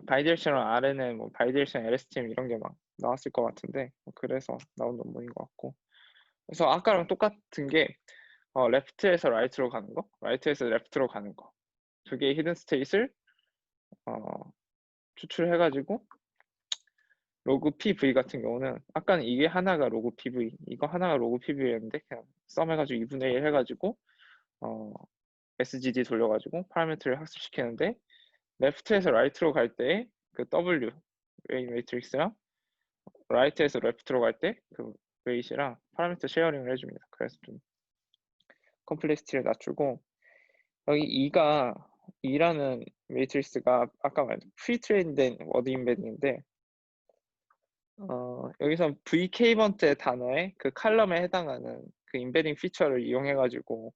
바이디렉션 RNN, 뭐 바이디렉션 LSTM 이런 게 막 나왔을 것 같은데 그래서 나온 논문인 것 같고 그래서 아까랑 똑같은 게 레프트에서 라이트로 가는 거, 라이트에서 레프트로 가는 거 두 개의 히든 스테이트를 추출해가지고 로그 PV 같은 경우는 아까는 이게 하나가 로그 PV, 이거 하나가 로그 PV였는데 그냥 썸해가지고 2분의 1 해가지고 SGD 돌려가지고 파라미터를 학습시키는데 레프트에서 라이트로 갈 때 그 W 웨이 매트릭스랑 라이트에서 레프트로 갈 때 그 웨이시랑 파라미터 쉐어링을 해줍니다. 그래서 좀 컴플렉시티를 낮추고 여기 2라는 매트릭스가 아까 말했던 프리트레인된 워드 임베딩인데 여기서 VK 번째 단어의 그 칼럼에 해당하는 그 임베딩 피처를 이용해가지고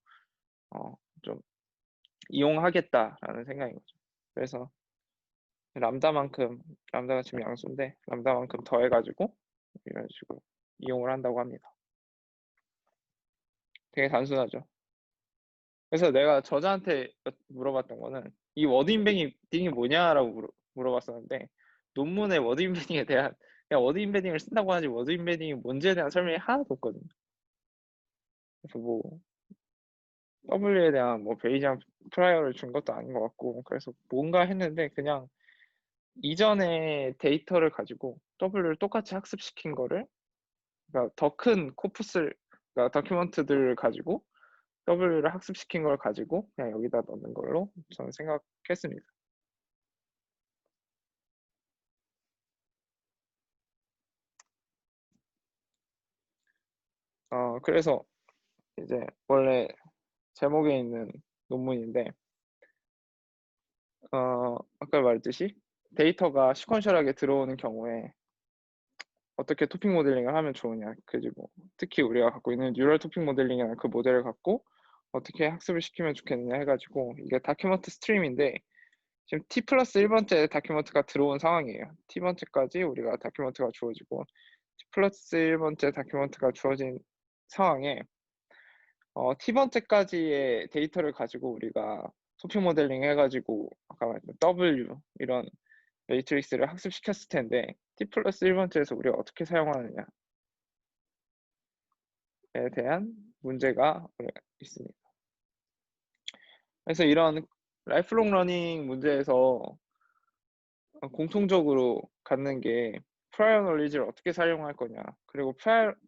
좀 이용하겠다라는 생각인 거죠. 그래서 람다가 지금 양수인데 람다만큼 더해가지고 이런 식으로 이용을 한다고 합니다. 되게 단순하죠. 그래서 내가 저자한테 물어봤던 거는 이 워드 임베딩이 뭐냐라고 물어봤었는데 논문의 워드 임베딩에 대한 그냥 워드 임베딩을 쓴다고 하지 워드 임베딩이 뭔지에 대한 설명이 하나도 없거든요. 그래서 뭐 W에 대한 뭐 베이지안 프라이어를 준 것도 아닌 것 같고 그래서 뭔가 했는데 그냥 이전의 데이터를 가지고 W를 똑같이 학습시킨 거를 그러니까 더 큰 코푸스 그러니까 다큐멘트들을 가지고 W를 학습시킨 걸 가지고 그냥 여기다 넣는 걸로 저는 생각했습니다. 그래서 이제 원래 제목에 있는 논문인데 아까 말했듯이 데이터가 시퀀셜하게 들어오는 경우에 어떻게 토픽 모델링을 하면 좋으냐. 그리고 특히 우리가 갖고 있는 뉴럴 토픽 모델링이라는 그 모델을 갖고 어떻게 학습을 시키면 좋겠느냐 해가지고 이게 다큐먼트 스트림인데 지금 T+1번째 다큐먼트가 들어온 상황이에요. T번째까지 우리가 다큐먼트가 주어지고 T+1번째 다큐먼트가 주어진 상황에 T번째까지의 데이터를 가지고 우리가 토픽 모델링 해가지고 아까 말했던 W 이런 매트릭스를 학습시켰을 텐데 T+1번째에서 우리가 어떻게 사용하느냐에 대한 문제가 있습니다. 그래서 이런 라이프롱 러닝 문제에서 공통적으로 갖는 게 프라이어 놀리지를 어떻게 사용할 거냐, 그리고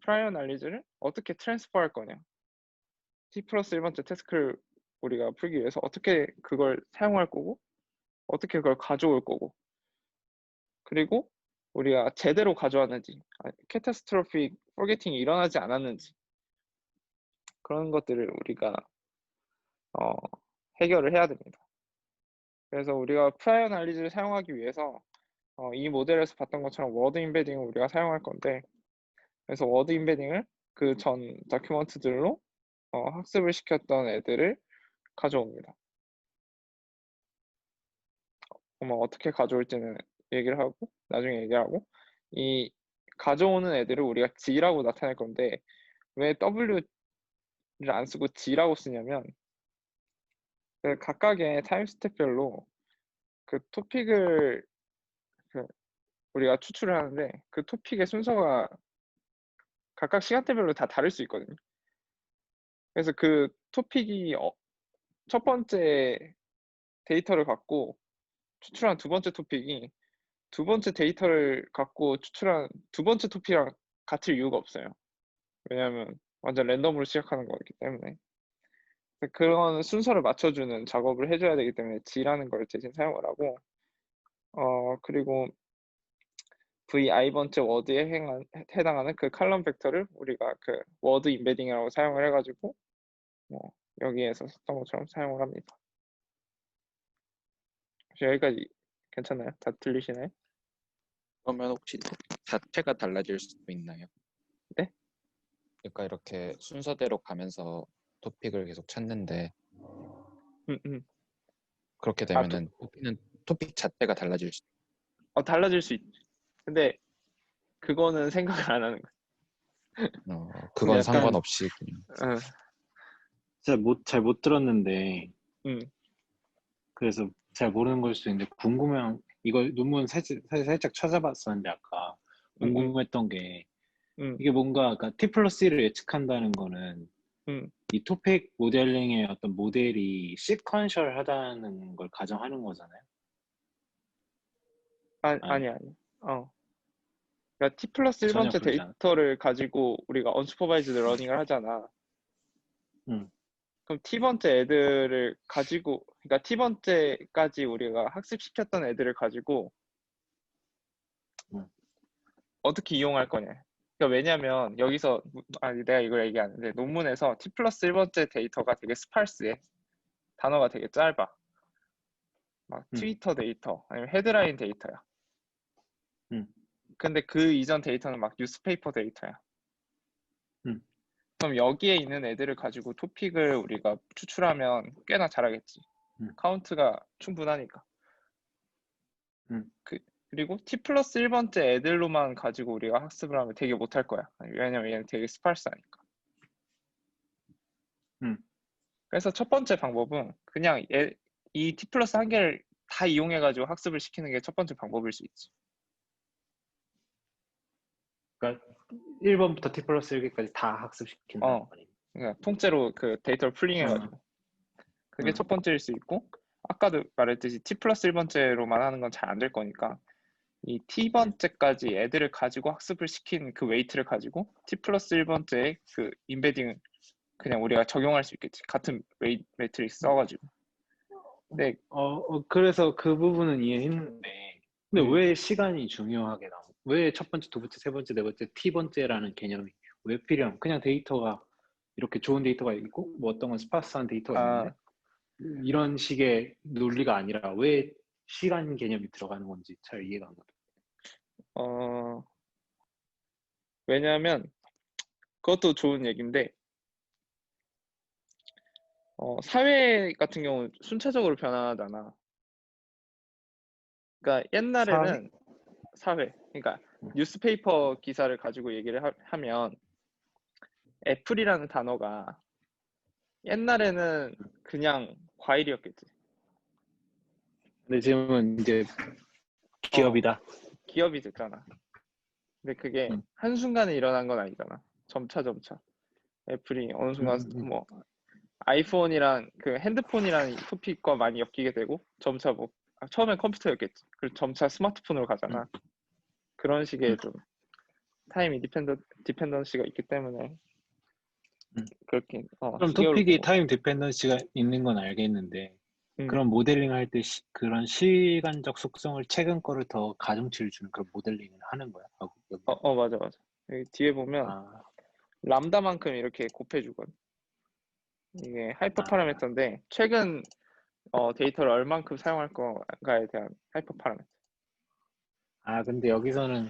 프라이어 놀리지를 어떻게 트랜스퍼 할 거냐, T+1번째 태스크를 우리가 풀기 위해서 어떻게 그걸 사용할 거고 어떻게 그걸 가져올 거고, 그리고 우리가 제대로 가져왔는지 캐타스트로픽 포게팅이 일어나지 않았는지 그런 것들을 우리가 해결을 해야 됩니다. 그래서 우리가 프라이어 날리지를 사용하기 위해서 이 모델에서 봤던 것처럼 워드 임베딩을 우리가 사용할 건데, 그래서 워드 임베딩을 그 전 다큐먼트들로 학습을 시켰던 애들을 가져옵니다. 어떻게 가져올지는 얘기를 하고 나중에 얘기하고, 이 가져오는 애들을 우리가 G라고 나타낼 건데 왜 W를 안 쓰고 G라고 쓰냐면 그 각각의 타임 스텝별로 그 토픽을 우리가 추출을 하는데 그 토픽의 순서가 각각 시간대별로 다 다를 수 있거든요. 그래서 그 토픽이 첫 번째 데이터를 갖고 추출한 두 번째 토픽이 두 번째 데이터를 갖고 추출한 두 번째 토픽이랑 같을 이유가 없어요. 왜냐하면 완전 랜덤으로 시작하는 거기 때문에. 그런 순서를 맞춰주는 작업을 해줘야 되기 때문에 G라는 걸 대신 사용을 하고, 그리고 VI번째 워드에 해당하는 그 칼럼 벡터를 우리가 그 워드 임베딩이라고 사용을 해가지고 여기에서 썼던 것처럼 사용을 합니다. 혹시 여기까지 괜찮나요? 다 들리시나요? 그러면 혹시 토픽 자체가 달라질 수도 있나요? 네? 그러니까 이렇게 순서대로 가면서 토픽을 계속 찾는데 그렇게 되면은 토픽 자체가 달라질 수. 달라질 수 있죠. 근데 그거는 생각을 안 하는 그건 약간- 상관없이 그냥. 잘 못 들었는데 음. 그래서 잘 모르는 걸 수도 있는데 궁금한 이거 논문 살짝 찾아봤었는데 아까 궁금했던 게 이게 뭔가 그러니까 T+1를 예측한다는 거는 이 토픽 모델링의 어떤 모델이 시퀀셜하다는 걸 가정하는 거잖아요. 아니. 그러니까 T+1번째 전혀 그렇지 않아. 데이터를 가지고 우리가 언슈퍼바이즈드 러닝을 하잖아. 그럼 T번째 애들을 가지고, 그러니까 T번째까지 우리가 학습시켰던 애들을 가지고 어떻게 이용할 거냐. 그러니까 왜냐면 여기서 내가 이걸 얘기하는데 논문에서 T+1번째 데이터가 되게 스팔스해. 단어가 되게 짧아. 막 트위터 데이터 아니면 헤드라인 데이터야. 근데 그 이전 데이터는 막 뉴스페이퍼 데이터야. 그럼 여기에 있는 애들을 가지고 토픽을 우리가 추출하면 꽤나 잘하겠지. 카운트가 충분하니까. 그리고 T+1번째 애들로만 가지고 우리가 학습을 하면 되게 못할 거야. 왜냐면 얘는 되게 스팔스하니까. 그래서 첫 번째 방법은 그냥 이 T+1개를 다 이용해가지고 학습을 시키는 게 첫 번째 방법일 수 있지. 그러니까 1번부터 T+1까지 다 학습시킨다는 거니. 그러니까 통째로 그 데이터를 풀링해가지고. 그게 첫 번째일 수 있고, 아까도 말했듯이 T+1번째로만 하는 건 잘 안 될 거니까 이 T번째까지 애들을 가지고 학습을 시킨 그 웨이트를 가지고 T+1번째의 그 임베딩을 그냥 우리가 적용할 수 있겠지. 같은 매트릭스 써가지고. 네. 그래서 그 부분은 이해했는데 근데 왜 시간이 중요하게 나오고 왜 첫 번째, 두 번째, 세 번째, 네 번째 T번째라는 개념이 왜 필요한? 그냥 데이터가 이렇게 좋은 데이터가 있고 뭐 어떤 건 스파스한 데이터가 있는데 이런 식의 논리가 아니라 왜 시간 개념이 들어가는 건지 잘 이해가 안 가요. 왜냐하면 그것도 좋은 얘기인데 사회 같은 경우는 순차적으로 변화하잖아. 그러니까 사회? 옛날에는 사회, 그러니까 뉴스페이퍼 기사를 가지고 얘기를 하면 애플이라는 단어가 옛날에는 그냥 과일이었겠지. 근데 지금은 이제 어, 기업이다. 기업이 됐잖아. 근데 그게 음. 한순간에 일어난 건 아니잖아. 점차. 애플이 어느 순간 음. 뭐 아이폰이랑 그 핸드폰이라는 토픽과 많이 엮이게 되고 점차 뭐 처음엔 컴퓨터였겠지. 그리고 점차 스마트폰으로 가잖아. 그런 식의 좀 타임 디펜던시가 있기 때문에 그렇게 그럼 기계로 토픽이 타임 디펜던시가 있는 건 알겠는데 음, 그런 모델링 할 때 그런 시간적 속성을 최근 거를 더 가중치를 주는 그런 모델링을 하는 거야? 여기는? 맞아. 여기 뒤에 보면 아, 람다만큼 이렇게 곱해주거든. 이게 하이퍼 아, 파라미터인데 최근 데이터를 얼만큼 사용할 건가에 대한 하이퍼 파라미터. 근데 여기서는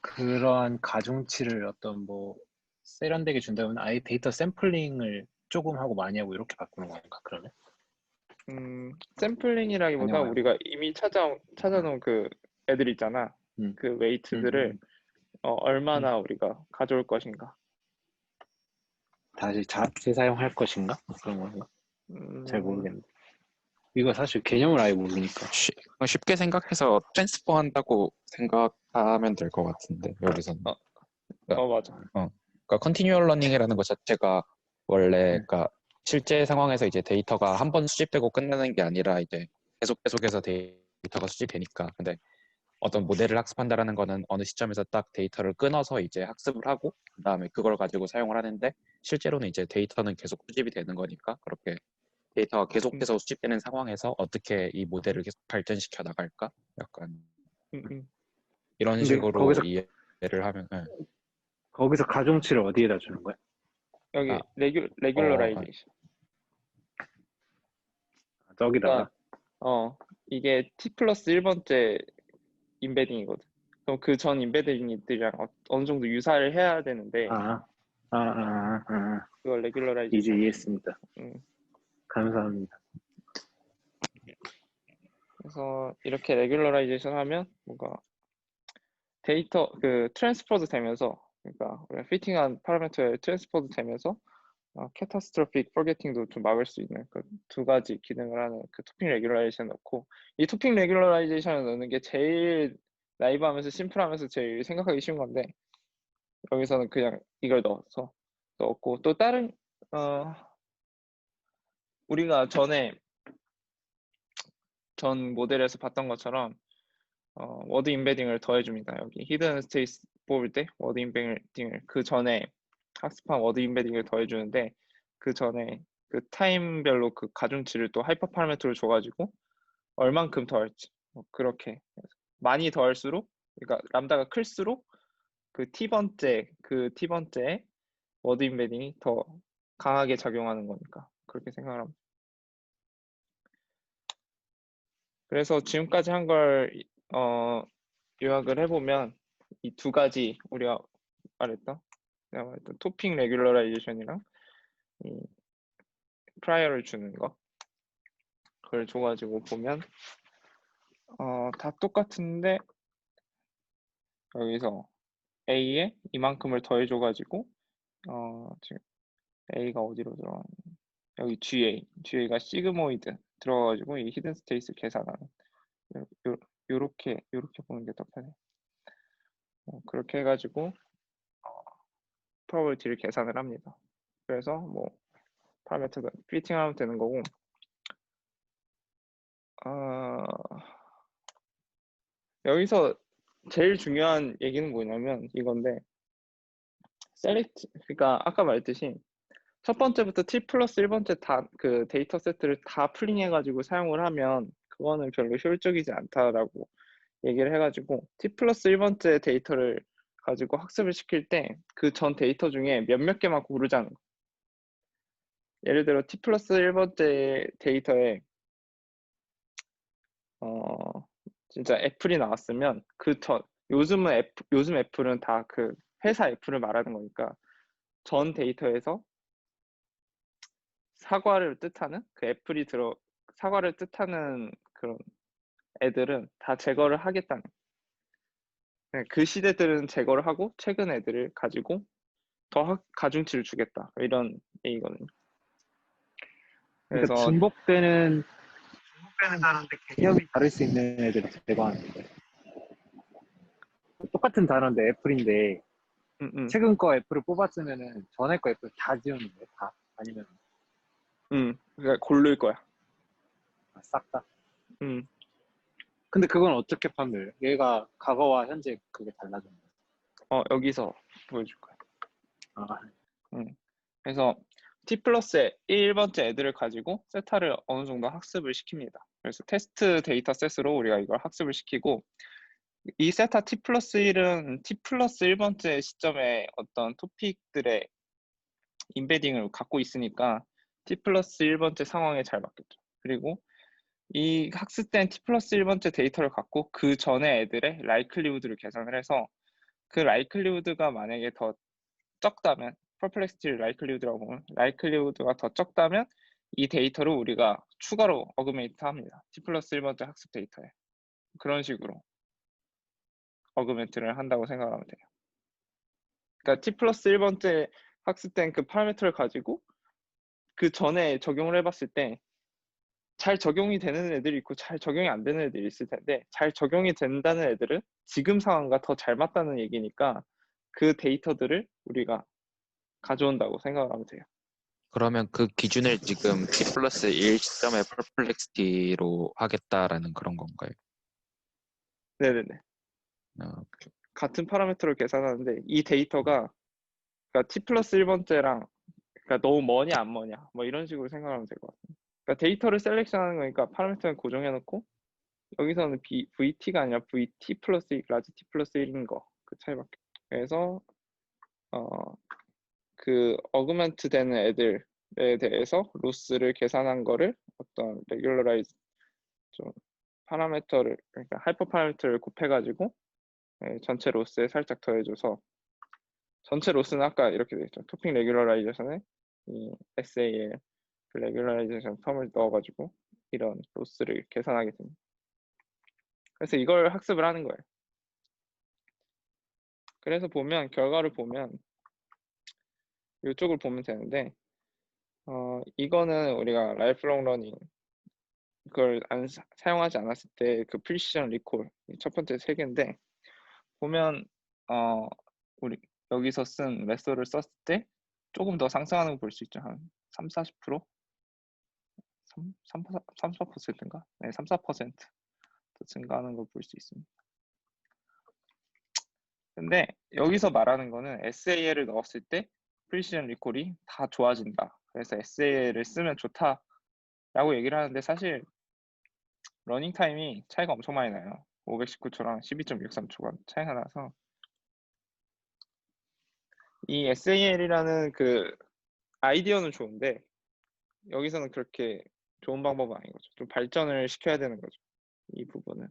그러한 가중치를 어떤 뭐 세련되게 준다면 아예 데이터 샘플링을 조금 하고 많이 하고 이렇게 바꾸는 건가 그러면? 샘플링이라기보다 아니면 우리가 이미 음, 찾아놓은 그 애들 있잖아. 음, 그 음, 웨이트들을 음, 음. 얼마나 우리가 가져올 것인가. 다시 재사용할 것인가? 그런 건가? 잘 음, 모르겠네. 이거 사실 개념을 아예 모르니까. 쉽게 생각해서 트랜스퍼 한다고 생각하면 될 것 같은데 여기서는. 어, 그러니까, 맞아. 그러니까 컨티뉴얼 러닝이라는 것 자체가 원래 음, 그러니까 실제 상황에서 이제 데이터가 한 번 수집되고 끝나는 게 아니라 이제 계속해서 데이터가 수집되니까. 근데 어떤 모델을 학습한다라는 거는 어느 시점에서 딱 데이터를 끊어서 이제 학습을 하고 그다음에 그걸 가지고 사용을 하는데 실제로는 이제 데이터는 계속 수집이 되는 거니까 그렇게 데이터가 음, 계속해서 수집되는 상황에서 어떻게 이 모델을 계속 발전시켜 나갈까? 약간 음. 이런 근데 식으로 이해를 하면 거기서 가중치를 어디에다 주는 거야? 여기 아, 어, 레귤러라이제이션. 저기다가? 그러니까 이게 T 플러스 1번째 임베딩이거든. 그럼 그 전 임베딩들이랑 어느 정도 유사를 해야 되는데 아, 아. 그걸 이제 레귤러라이제이션. 이해했습니다. 음, 감사합니다. 그래서 이렇게 레귤러라이제이션 하면 뭔가 데이터 그 트랜스퍼드 되면서 그러니까 우리가 피팅한 파라미터에 트랜스퍼드 되면서 캐타스트로픽 포게팅도 좀 막을 수 있는 그 두 가지 기능을 하는 그 토핑 레귤러라이제이션 넣고 이 토핑 레귤러라이제이션을 넣는 게 제일 나이브하면서 심플하면서 제일 생각하기 쉬운 건데 여기서는 그냥 이걸 넣었고 또 다른 우리가 전 모델에서 봤던 것처럼 워드 임베딩을 더해줍니다. 여기 히든 스테이스 뽑을 때 워드 임베딩을 그 전에 학습한 워드 임베딩을 더해주는데 그 전에 그 타임별로 그 가중치를 또 하이퍼 파라미터를 줘가지고 얼만큼 더할지 그렇게 많이 더할수록 그러니까 람다가 클수록 그 T번째 워드 임베딩이 더 강하게 작용하는 거니까 그렇게 생각을 합니다. 그래서 지금까지 한 걸 요약을 해보면 이 두 가지 우리가 내가 말했던 토핑 레귤러라이제이션이랑 이 프라이어를 주는 거 그걸 줘가지고 보면 다 똑같은데 여기서 A에 이만큼을 더해줘가지고 지금 A가 어디로 들어가냐 여기 GA가 시그모이드 들어가가지고 이 히든 스테이스 계산하는 요렇게 보는 게 더 편해. 그렇게 해가지고 프로버비티를 계산을 합니다. 그래서 뭐 파라미터가 피팅하면 되는 거고 여기서 제일 중요한 얘기는 뭐냐면 이건데 셀렉트 그러니까 아까 말했듯이 첫 번째부터 T 플러스 1번째 다 그 데이터 세트를 다 풀링해가지고 사용을 하면 그거는 별로 효율적이지 않다라고 얘기를 해가지고 T 플러스 1번째 데이터를 가지고 학습을 시킬 때 그 전 데이터 중에 몇몇 개만 고르자는 거. 예를 들어 T 플러스 1번째 데이터에 진짜 애플이 나왔으면 요즘 애플은 다 그 회사 F를 말하는 거니까 전 데이터에서 사과를 뜻하는 그 애플이 사과를 뜻하는 그런 애들은 다 제거를 하겠다는. 그 시대들은 제거를 하고 최근 애들을 가지고 더 가중치를 주겠다 이런 얘기거든요. 그러니까 그래서 중복되는 단어인데 개념이 다를 수 있는 애들을 제거하는 거예요. 똑같은 단어인데 애플인데 최근 거 애플을 뽑았으면은 전에 거 애플 다 지우는 거예요? 다? 아니면 그러니까 고를 거야. 싹 다? 음. 근데 그건 어떻게 판별해요? 얘가 과거와 현재 그게 달라졌나요? 여기서 보여줄 거야. 아, 그래서 T 플러스 1번째 애들을 가지고 세타를 어느 정도 학습을 시킵니다. 그래서 테스트 데이터 셋으로 우리가 이걸 학습을 시키고 이 세타 T 플러스 1은 T 플러스 1번째 시점에 어떤 토픽들의 인베딩을 갖고 있으니까 T 플러스 1번째 상황에 잘 맞겠죠. 그리고 이 학습된 T 플러스 1번째 데이터를 갖고 그 전에 애들의 라이클리우드를 계산을 해서 그 라이클리우드가 만약에 더 적다면 퍼플렉시티 라이클리우드라고 보면 라이클리우드가 더 적다면 이 데이터를 우리가 추가로 어그메이트 합니다. T 플러스 1번째 학습 데이터에. 그런 식으로 어그멘트를 한다고 생각하면 돼요. 그러니까 T 플러스 1번째 학습된 그 파라미터를 가지고 그 전에 적용을 해봤을 때 잘 적용이 되는 애들이 있고 잘 적용이 안 되는 애들이 있을 텐데 잘 적용이 된다는 애들은 지금 상황과 더 잘 맞다는 얘기니까 그 데이터들을 우리가 가져온다고 생각하면 돼요. 그러면 그 기준을 지금 T 플러스 1 시점의 퍼플렉시티로 하겠다라는 그런 건가요? 네네네. 같은 파라미터를 계산하는데 이 데이터가 그러니까 T 플러스 1번째랑 그러니까 너무 머냐 안 머냐 뭐 이런 식으로 생각하면 될 것 같아요. 그러니까 데이터를 셀렉션하는 거니까 파라미터는 고정해놓고 여기서는 VT가 아니라 VT 플러스 1, 라지 T 플러스 1인 거 그 차이밖에. 그래서 그 어그먼트 되는 애들에 대해서 로스를 계산한 거를 어떤 레귤러라이즈 좀 파라미터를 그러니까 하이퍼 파라미터를 곱해가지고 전체 로스에 살짝 더해줘서 전체 로스는 아까 이렇게 되어 있죠. 토픽 레귤러라이제이션에 이 SAL 그 레귤러라이제이션 텀을 넣어가지고 이런 로스를 계산하게 됩니다. 그래서 이걸 학습을 하는 거예요. 그래서 보면 결과를 보면 이쪽을 보면 되는데 이거는 우리가 라이프롱 러닝 그걸 사용하지 않았을 때 그 프리시전 리콜 첫 번째 세 개인데 보면 우리 여기서 쓴 메소드를 썼을 때 조금 더 상승하는 거 볼 수 있죠. 한 3, 40%? 3, 4%인가? 네, 3, 4% 더 증가하는 걸 볼 수 있습니다. 근데 여기서 말하는 거는 SAL을 넣었을 때 프리시전 리콜이 다 좋아진다. 그래서 SAL을 쓰면 좋다라고 얘기를 하는데 사실 러닝 타임이 차이가 엄청 많이 나요. 519초랑 12.63초가 차이가 나서 이 SAL이라는 그 아이디어는 좋은데 여기서는 그렇게 좋은 방법은 아닌 거죠. 좀 발전을 시켜야 되는 거죠. 이 부분은.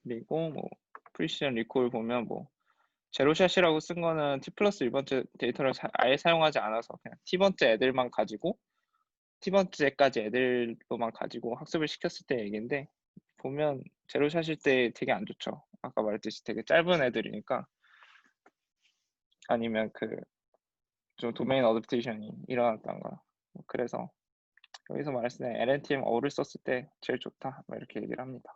그리고 뭐 프리시전 리콜 보면 뭐 제로샷이라고 쓴 거는 T 플러스 1번째 데이터를 아예 사용하지 않아서 그냥 T번째 애들만 가지고 T번째까지 애들로만 가지고 학습을 시켰을 때 얘기인데 보면 제로샷일 때 되게 안 좋죠. 아까 말했듯이 되게 짧은 애들이니까 아니면 그 좀 도메인 어댑테이션이 일어났던가 그래서 여기서 말했을 때 LNTM 어를 썼을 때 제일 좋다 뭐 이렇게 얘기를 합니다.